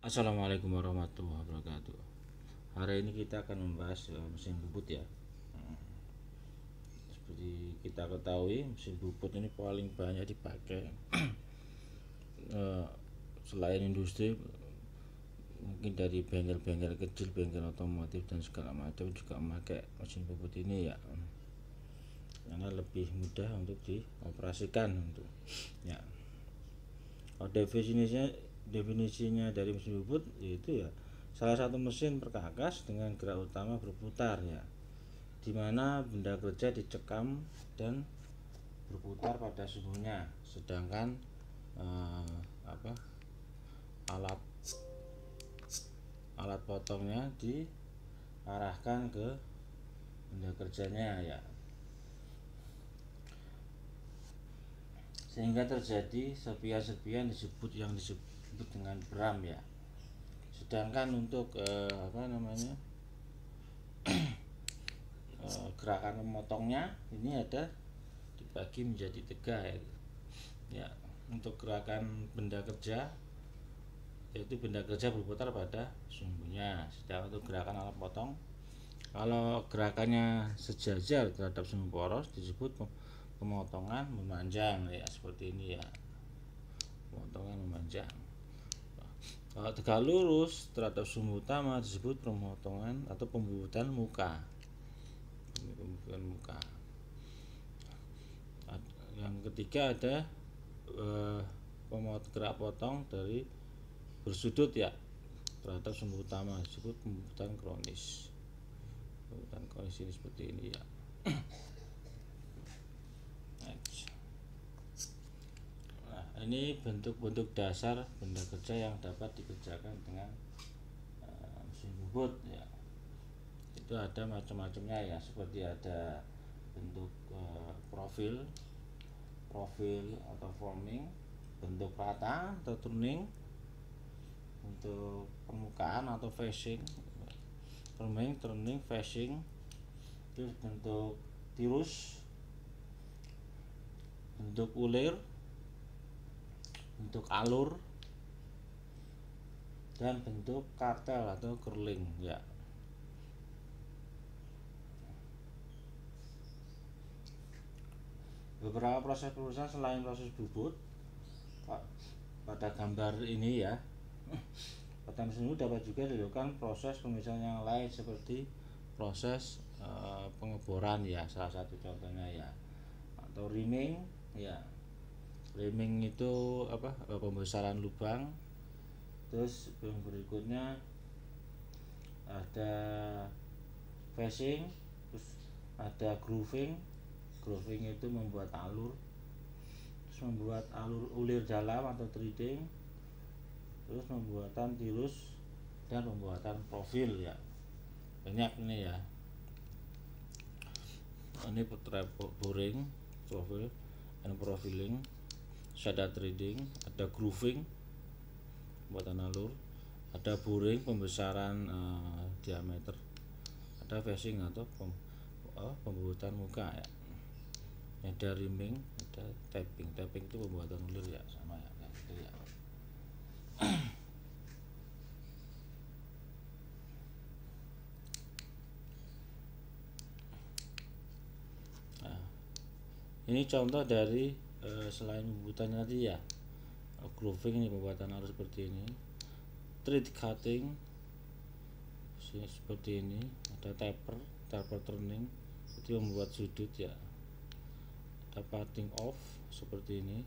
Assalamualaikum warahmatullahi wabarakatuh. Hari ini kita akan membahas mesin bubut ya. Seperti kita ketahui, mesin bubut ini paling banyak dipakai selain industri, mungkin dari bengkel-bengkel kecil, bengkel otomotif dan segala macam juga memakai mesin bubut ini ya, karena lebih mudah untuk dioperasikan untuk ya. Kalau definisinya dari mesin bubut yaitu ya salah satu mesin perkakas dengan gerak utama berputar ya, di mana benda kerja dicekam dan berputar pada suhunya, sedangkan alat alat potongnya diarahkan ke benda kerjanya ya, sehingga terjadi serpihan-serpihan yang disebut dengan bram ya. Sedangkan untuk gerakan memotongnya ini ada dibagi menjadi 3 ya. Untuk gerakan benda kerja, yaitu benda kerja berputar pada sumbunya. Sedangkan untuk gerakan alat potong, kalau gerakannya sejajar terhadap sumbu poros disebut pemotongan memanjang ya, seperti ini ya, pemotongan memanjang. Kalau tegak lurus terhadap sumbu utama disebut pemotongan atau pembubutan muka. Yang ketiga ada gerak potong dari bersudut ya terhadap sumbu utama disebut pembubutan kronis. Pembubutan kronis ini seperti ini ya. Nah, ini bentuk-bentuk dasar benda kerja yang dapat dikerjakan dengan mesin bubut ya. Itu ada macam-macamnya ya, seperti ada bentuk profil atau forming, bentuk rata atau turning, untuk permukaan atau facing, forming, turning, facing. Terus bentuk tirus, bentuk ulir, bentuk alur, dan bentuk kartel atau curling ya. Beberapa proses perusahaan selain proses bubut pada gambar ini ya, pada mesin bubut dapat juga dilakukan proses pemisahan yang lain seperti proses pengeboran ya, salah satu contohnya ya, atau reaming ya. Reaming itu pembesaran lubang. Terus yang berikutnya ada facing, terus ada grooving itu membuat alur, terus membuat alur ulir dalam atau threading, terus pembuatan tirus dan pembuatan profil ya. Banyak ini ya. Ini boring, profil, and profiling, ada threading, ada grooving, pembuatan alur, ada boring, pembesaran diameter, ada facing atau pembuatan muka ya. Ada reaming, ada tapping itu pembuatan ulir ya, sama ya kayak gitu ya. Nah, ini contoh dari selain pembuatannya tadi ya, grooving ini pembuatan alur seperti ini, thread cutting seperti ini, ada taper turning itu membuat sudut ya, ada parting off seperti ini,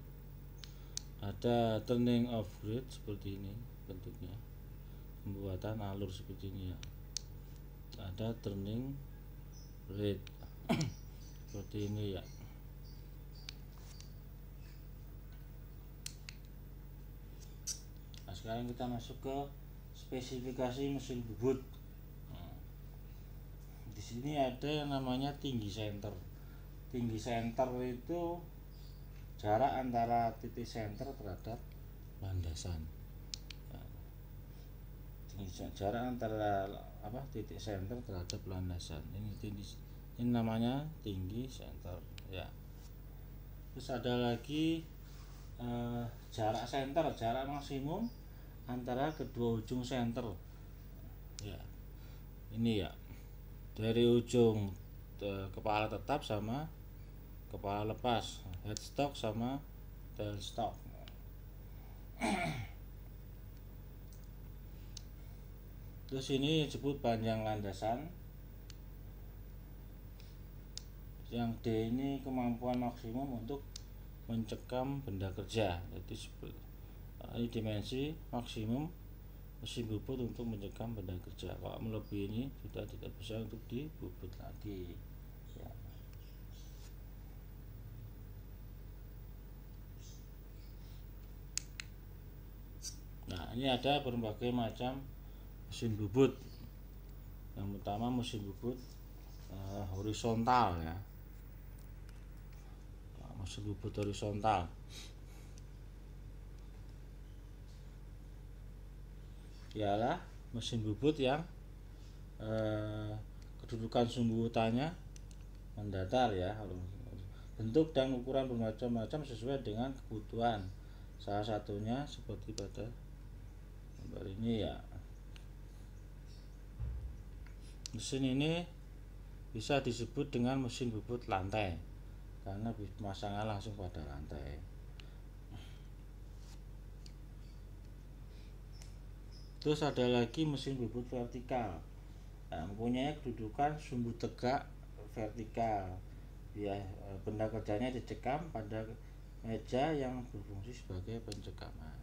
ada turning off grid seperti ini bentuknya, pembuatan alur seperti ini ya, ada turning grid seperti ini ya. Nah, sekarang kita masuk ke spesifikasi mesin bubut. Di sini ada yang namanya tinggi center. Tinggi center itu jarak antara titik center terhadap landasan. Jarak antara titik center terhadap landasan. Ini namanya tinggi center ya. Terus ada lagi jarak center, jarak maksimum antara kedua ujung senter ya, ini ya, dari ujung kepala tetap sama kepala lepas, headstock sama tailstock. Terus ini disebut panjang landasan. Yang D ini kemampuan maksimum untuk mencekam benda kerja. Jadi ini dimensi maksimum mesin bubut untuk mencekam benda kerja. Kalau melebihi ini sudah tidak bisa untuk dibubut lagi ya. Nah, ini ada berbagai macam mesin bubut. Yang pertama mesin bubut horizontal ya. Nah, mesin bubut horizontal ialah mesin bubut yang kedudukan sumbu utama mendatar ya. Bentuk dan ukuran bermacam-macam sesuai dengan kebutuhan. Salah satunya seperti pada gambar ini ya. Mesin ini bisa disebut dengan mesin bubut lantai karena pemasangan langsung pada lantai. Terus ada lagi mesin bubut vertikal. Nah, mempunyai kedudukan sumbu tegak vertikal. Ya, benda kerjanya dicekam pada meja yang berfungsi sebagai pencekaman.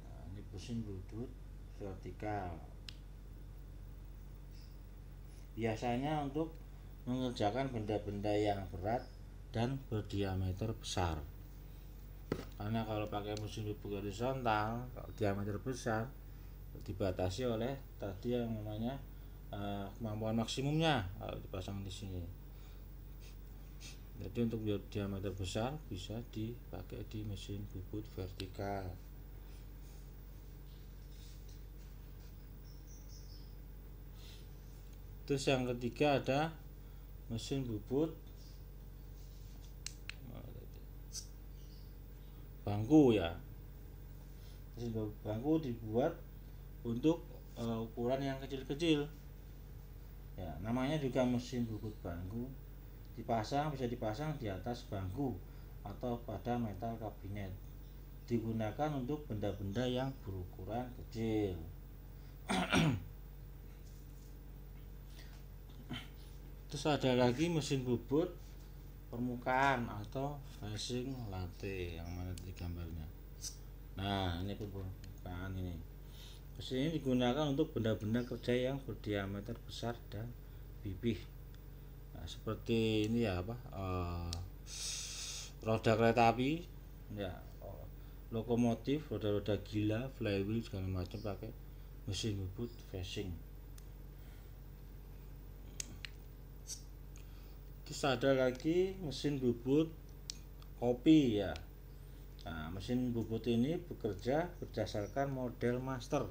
Nah, ini mesin bubut vertikal. Biasanya untuk mengerjakan benda-benda yang berat dan berdiameter besar. Karena kalau pakai mesin bubut horizontal, kalau diameter besar dibatasi oleh tadi yang namanya kemampuan maksimumnya kalau dipasang di sini. Jadi untuk diameter besar bisa dipakai di mesin bubut vertikal. Terus yang ketiga ada mesin bubut bangku ya. Mesin bubut bangku dibuat untuk ukuran yang kecil-kecil ya, namanya juga mesin bubut bangku. Bisa dipasang di atas bangku atau pada metal kabinet. Digunakan untuk benda-benda yang berukuran kecil. Terus ada lagi mesin bubut permukaan atau facing latte yang mana di gambarnya. Nah, ini permukaan ini. Mesin ini digunakan untuk benda-benda kerja yang berdiameter besar dan pipih. Nah, seperti ini ya roda kereta api ya, lokomotif, roda-roda gila, flywheel segala macam pakai mesin bubut facing. Terus ada lagi mesin bubut kopi ya. Nah, mesin bubut ini bekerja berdasarkan model master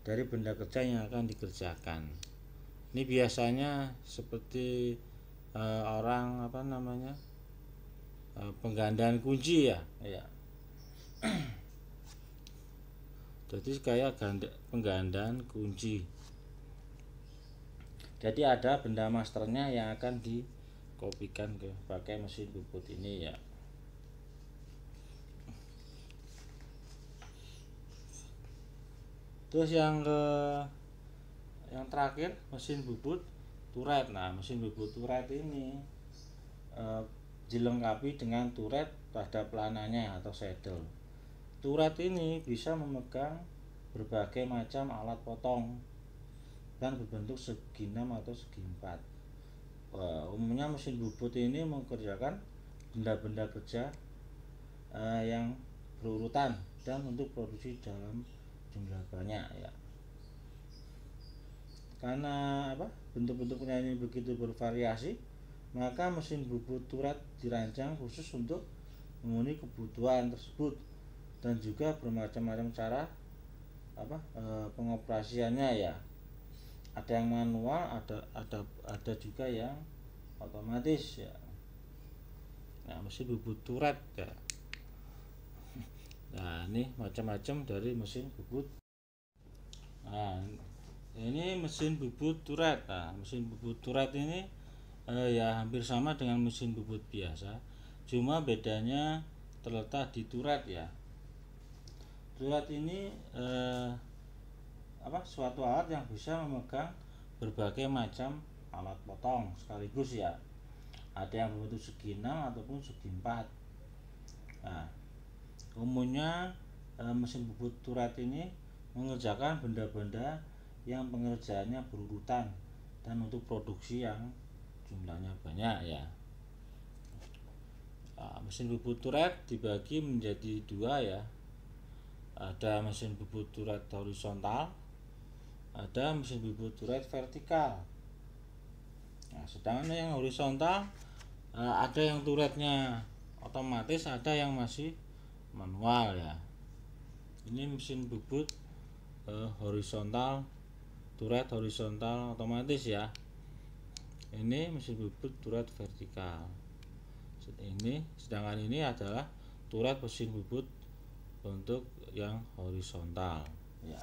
dari benda kerja yang akan dikerjakan. Ini biasanya seperti orang penggandaan kunci ya. Jadi kayak penggandaan kunci. Jadi ada benda masternya yang akan dikopikan ke pakai mesin bubut ini ya. Terus yang terakhir mesin bubut turret. Nah, mesin bubut turret ini dilengkapi dengan turret pada pelananya atau saddle. Turret ini bisa memegang berbagai macam alat potong dan berbentuk segi 6 atau segi 4. Umumnya mesin bubut ini mengerjakan benda-benda kerja yang berurutan dan untuk produksi dalam jumlah banyak ya. Karena bentuk-bentuknya ini begitu bervariasi, maka mesin bubut turret dirancang khusus untuk memenuhi kebutuhan tersebut dan juga bermacam-macam cara pengoperasiannya ya. Ada yang manual, ada juga yang otomatis ya. Nah, mesin bubut turret ya. Nah, ini macam-macam dari mesin bubut. Nah, ini mesin bubut turret. Nah, mesin bubut turret ini ya hampir sama dengan mesin bubut biasa, cuma bedanya terletak di turret ya. Turret ini suatu alat yang bisa memegang berbagai macam alat potong sekaligus ya. Ada yang berbentuk segi 6 ataupun segi 4. Nah, umumnya mesin bubut turret ini mengerjakan benda-benda yang pengerjaannya berurutan dan untuk produksi yang jumlahnya banyak ya. Nah, mesin bubut turret dibagi menjadi dua ya. Ada mesin bubut turret horizontal, ada mesin bubut turret vertikal. Nah, sedangkan yang horizontal ada yang turretnya otomatis, ada yang masih manual ya. Ini mesin bubut horizontal, turret horizontal otomatis ya. Ini mesin bubut turret vertikal. Sedangkan ini adalah turret mesin bubut untuk yang horizontal ya.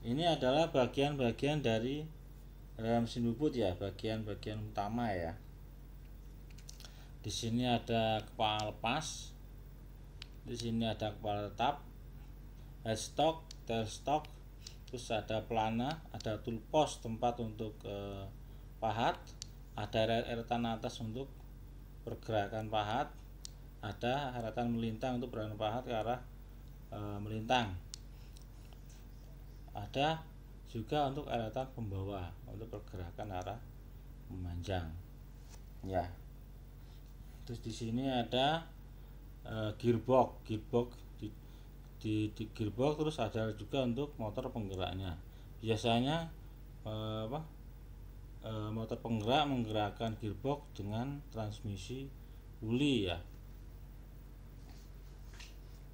Ini adalah bagian-bagian dari mesin bubut ya, bagian-bagian utama ya. Di sini ada kepala lepas, di sini ada kepala tetap, headstock, tailstock, terus ada pelana, ada tool post tempat untuk pahat, ada eretan atas untuk pergerakan pahat, ada eretan melintang untuk pergerakan pahat ke arah melintang. Ada juga untuk eretan pembawa untuk pergerakan arah memanjang ya. Terus di sini ada gearbox di gearbox, terus ada juga untuk motor penggeraknya. Biasanya motor penggerak menggerakkan gearbox dengan transmisi puli ya,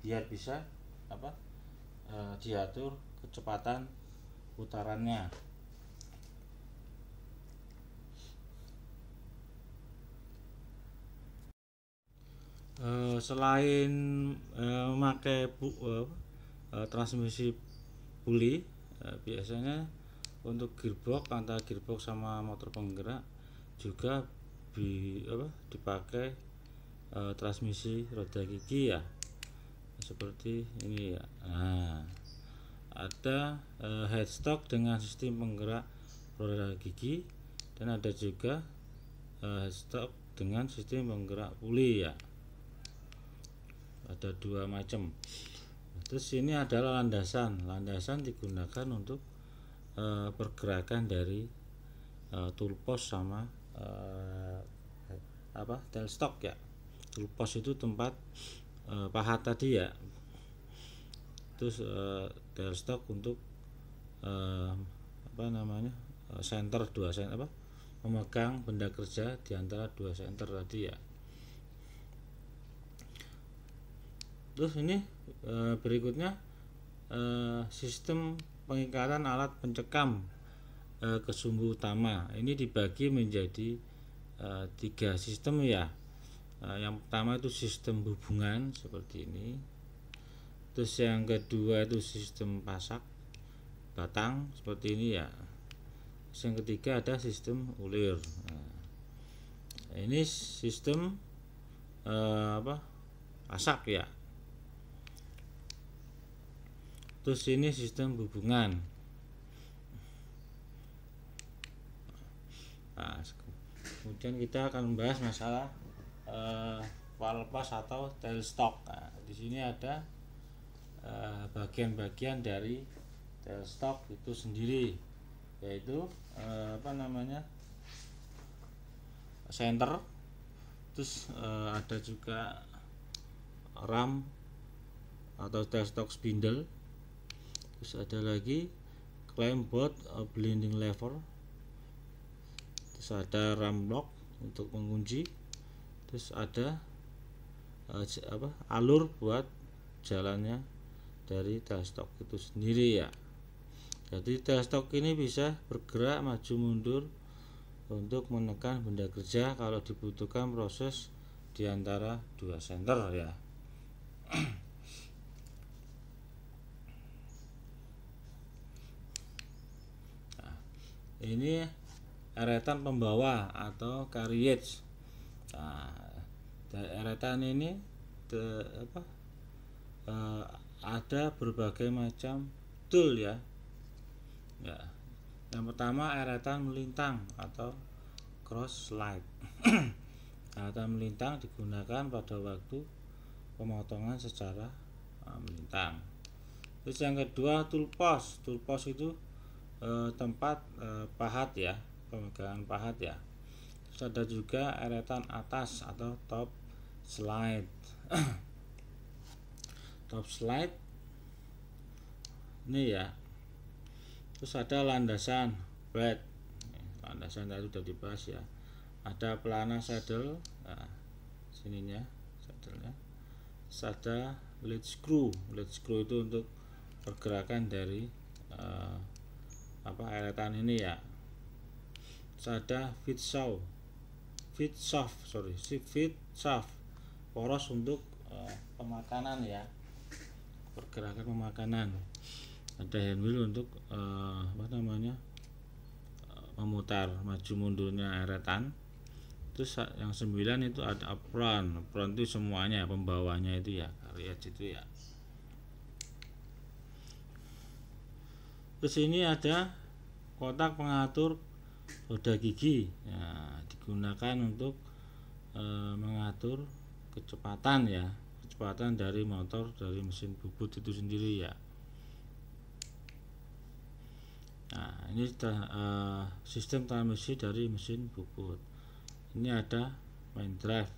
biar bisa diatur kecepatan putarannya. Selain memakai transmisi puli, biasanya untuk gearbox, antara gearbox sama motor penggerak juga dipakai transmisi roda gigi ya, seperti ini ya. Nah, ada headstock dengan sistem penggerak roda gigi, dan ada juga headstock dengan sistem penggerak puli ya. Ada dua macam. Terus ini adalah landasan digunakan untuk pergerakan dari tool post sama tailstock ya. Tool post itu tempat pahat tadi ya. Terus tailstock untuk center, dua center, memegang benda kerja di antara dua center tadi ya. Terus ini berikutnya sistem pengikatan alat pencekam ke sumbu utama. Ini dibagi menjadi 3 sistem ya. Yang pertama itu sistem hubungan seperti ini. Terus yang kedua itu sistem pasak batang seperti ini ya. Terus yang ketiga ada sistem ulir. Nah, ini sistem pasak ya. Terus ini sistem hubungan. Nah, kemudian kita akan membahas masalah kepala lepas atau tailstock. Nah, di sini ada bagian-bagian dari tailstock itu sendiri, yaitu center, terus ada juga ram atau tailstock spindle, terus ada lagi clamp bolt blending lever, terus ada ram block untuk mengunci, terus ada alur buat jalannya dari tailstock itu sendiri ya. Jadi tailstock ini bisa bergerak maju mundur untuk menekan benda kerja kalau dibutuhkan proses di antara dua senter ya. Nah, ini eretan pembawa atau carriage. Nah, eretan ini ada berbagai macam tool ya. Yang pertama eretan melintang atau cross slide. Eretan melintang digunakan pada waktu pemotongan secara melintang. Terus yang kedua tool post. Tool post itu tempat pahat ya, pemegangan pahat ya. Terus ada juga eretan atas atau top slide. Top slide ini ya. Terus ada landasan bed, landasan tadi sudah dibahas ya. Ada pelana saddle, nah, sininya saddlenya. Terus ada lead screw itu untuk pergerakan dari eretan ini ya. Terus ada feed shaft, poros untuk pemakanan ya, pergerakan pemakanan. Ada handwheel untuk memutar maju mundurnya eretan. Terus yang 9 itu ada apron itu semuanya pembawanya itu ya, carriage itu ya. Terus ini ada kotak pengatur roda gigi, nah, digunakan untuk mengatur kecepatan ya, kecepatan dari motor, dari mesin bubut itu sendiri ya. Nah, ini sistem transmisi dari mesin bubut. Ini ada main drive,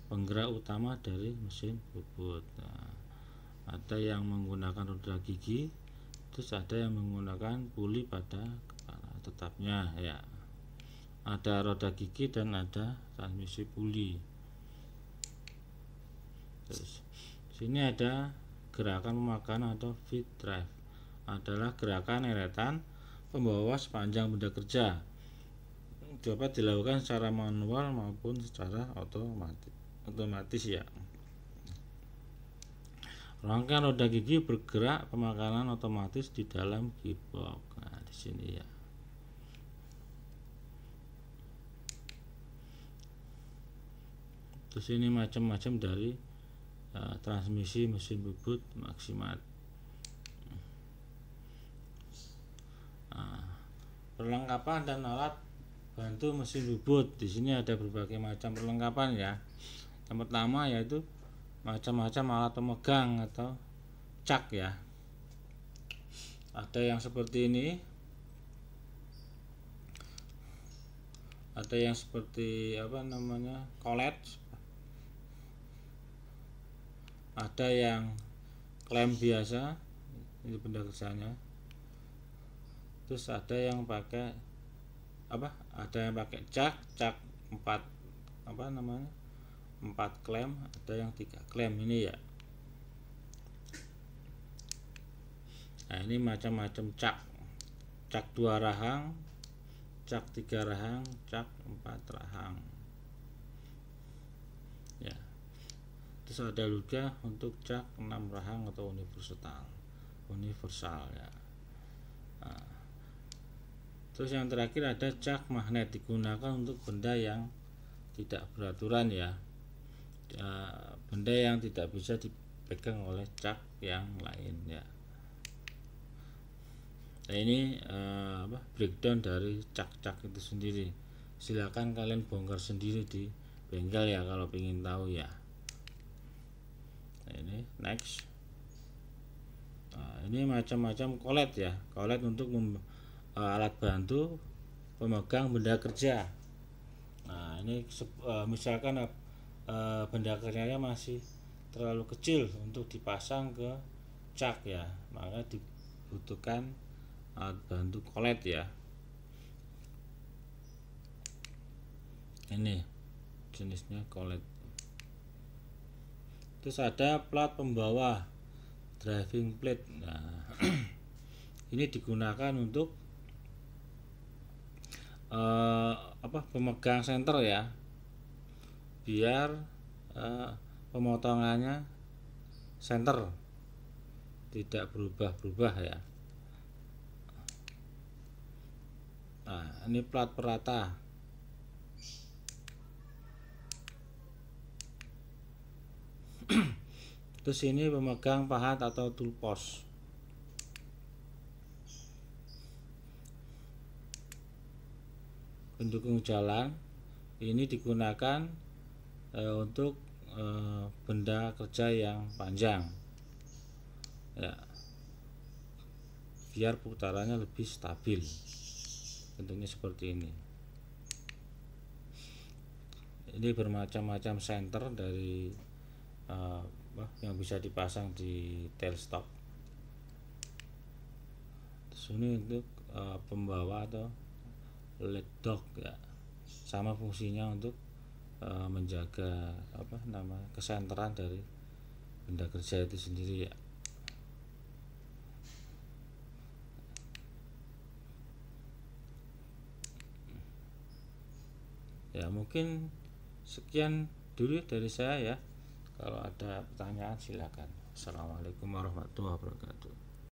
penggerak utama dari mesin bubut. Nah, ada yang menggunakan roda gigi, terus ada yang menggunakan puli pada kepala tetapnya ya. Ada roda gigi dan ada transmisi puli. Terus sini ada gerakan pemakanan atau feed drive, adalah gerakan eretan pembawa sepanjang benda kerja, dapat dilakukan secara manual maupun secara otomatis ya. Rangkaian roda gigi bergerak pemakanan otomatis di dalam gearbox. Nah, di sini ya. Terus ini macam-macam dari transmisi mesin bubut maksimal. Perlengkapan dan alat bantu mesin bubut. Di sini ada berbagai macam perlengkapan ya. Yang pertama yaitu macam-macam alat pemegang atau cak ya. Ada yang seperti ini, ada yang seperti kolet, ada yang klem biasa, ini benda kerjanya. Terus ada yang pakai ada yang pakai cak 4 klem, ada yang 3 klem ini ya. Nah, ini macam-macam cak 2 rahang, cak 3 rahang, cak 4 rahang ya. Terus ada juga untuk cak 6 rahang atau universal ya. Nah, terus yang terakhir ada cak magnet, digunakan untuk benda yang tidak beraturan ya, benda yang tidak bisa dipegang oleh cak yang lain ya. Nah, ini breakdown dari cak-cak itu sendiri. Silakan kalian bongkar sendiri di bengkel ya kalau ingin tahu ya. Nah, ini next. Nah, ini macam-macam kolet ya, kolet untuk alat bantu pemegang benda kerja. Nah, ini misalkan benda kerjanya masih terlalu kecil untuk dipasang ke cak ya, maka dibutuhkan alat bantu kolet ya. Ini jenisnya kolet. Terus ada plat pembawa, driving plate. Nah, ini digunakan untuk pemegang senter ya, biar pemotongannya senter tidak berubah-berubah ya. Nah, ini plat perata. Terus ini pemegang pahat atau toolpost. Pendukung jalan ini digunakan untuk benda kerja yang panjang ya, biar putarannya lebih stabil. Bentuknya seperti ini. Ini bermacam-macam senter dari yang bisa dipasang di tailstock. Terus ini untuk pembawa atau lead dog ya, sama fungsinya untuk menjaga kesenteran dari benda kerja itu sendiri ya. Ya, mungkin sekian dulu dari saya ya. Kalau ada pertanyaan silakan. Assalamualaikum warahmatullahi wabarakatuh.